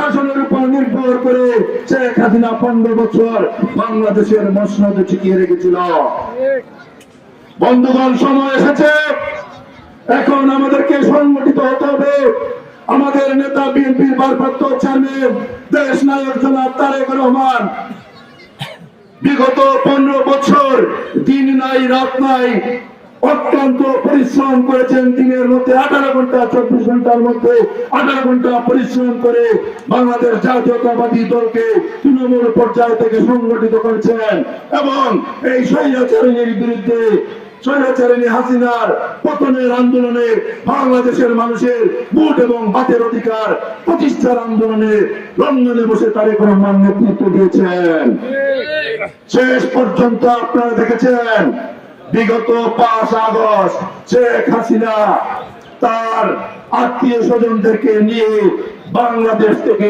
প্রশাসনের উপর নির্ভর করে শেখ হাসিনা 15 বছর বাংলাদেশের মসনদে টিকিয়ে রেখেছিল। বন্ধুগণ, সময় এসেছে, এখন আমাদেরকে সংগঠিত হতে হবে। আমাদের নেতা বিএনপির ভারপ্রাপ্ত চেয়ারম্যান দেশ নায়ক জনাব তারেক রহমান বিগত 15 বছর দিন নাই রাত নাই অত্যন্ত পরিশ্রম করেছেন। দিনের মধ্যে 18 ঘন্টা, 24 ঘন্টার মধ্যে 18 ঘন্টা পরিশ্রম করে বাংলাদেশ জাতীয়তাবাদী দলকে তৃণমূল পর্যায় থেকে সংগঠিত করেছেন এবং এই স্বৈরাচারীর বিরুদ্ধে, স্বৈরাচারী হাসিনার পতনের আন্দোলনে বাংলাদেশের মানুষের ভোট এবং ভাতের অধিকার প্রতিষ্ঠার আন্দোলনে লন্ডনে বসে তারেক রহমান নেতৃত্ব দিয়েছেন। শেষ পর্যন্ত আপনারা দেখেছেন বিগত 5 আগস্ট শেখ হাসিনা তার আত্মীয় স্বজনদেরকে নিয়ে বাংলাদেশ থেকে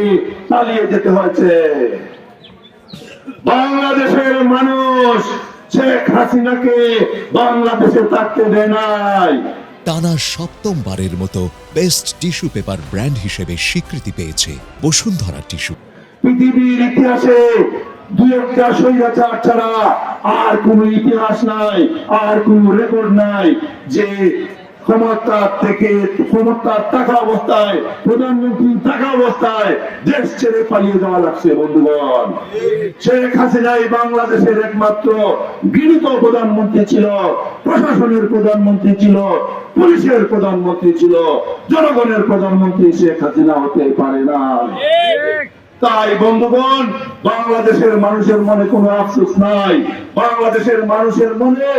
পালিয়ে যেতে হয়েছে। বাংলাদেশের মানুষ শেখ হাসিনাকে বাংলাদেশে থাকতে দেয় নাই। টানা 7মবারের মতো বেস্ট টিস্যু পেপার ব্র্যান্ড হিসেবে স্বীকৃতি পেয়েছে বসুন্ধরা টিস্যু। পৃথিবীর ইতিহাসে দুই একটা স্বৈরাচার ছাড়া আর কোন ইতিহাস নাই, আর কোন রেকর্ড নাই যে ক্ষমতার থাকা অবস্থায়, প্রধানমন্ত্রী থাকা অবস্থায় দেশ ছেড়ে পালিয়ে যাওয়া লাগছে। বন্ধুগণ, শেখ হাসিনাই বাংলাদেশের একমাত্র গৃহীত প্রধানমন্ত্রী ছিল, প্রশাসনের প্রধানমন্ত্রী ছিল, পুলিশের প্রধানমন্ত্রী ছিল। জনগণের প্রধানমন্ত্রী শেখ হাসিনা হতে পারে না। তাই বন্ধুগণ, বাংলাদেশের মানুষের মনে কোনো আফসোস নাই। বাংলাদেশের মানুষের মনে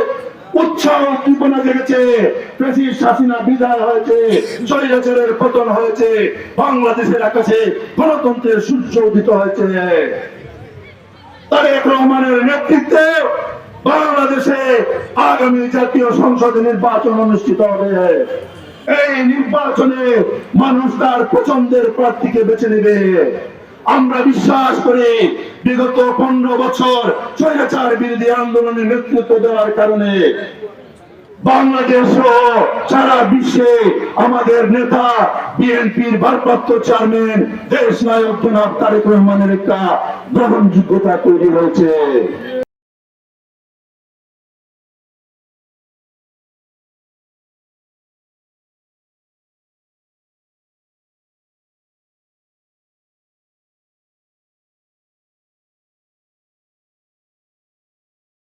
উৎসাহ উদ্দীপনা জেগেছে। ফ্যাসিস্ট হাসিনা বিদায় হয়েছে, স্বৈরাচারের পতন হয়েছে, বাংলাদেশের আকাশে গণতন্ত্রের সূর্য উদিত হয়েছে। তারেক রহমানের নেতৃত্বে বাংলাদেশে আগামী জাতীয় সংসদ নির্বাচন অনুষ্ঠিত হবে। এই নির্বাচনে মানুষ তার পছন্দের প্রার্থীকে বেছে নেবে। আমরা বিশ্বাস করি বিগত 15 বছর স্বৈরাচার বিরোধী আন্দোলনে নেতৃত্ব দেওয়ার কারণে বাংলাদেশ সহ সারা বিশ্বে আমাদের নেতা বিএনপির ভারপ্রাপ্ত চেয়ারম্যান দেশ নায়ক জনাব তারেক রহমানের একটা গ্রহণযোগ্যতা তৈরি হয়েছে।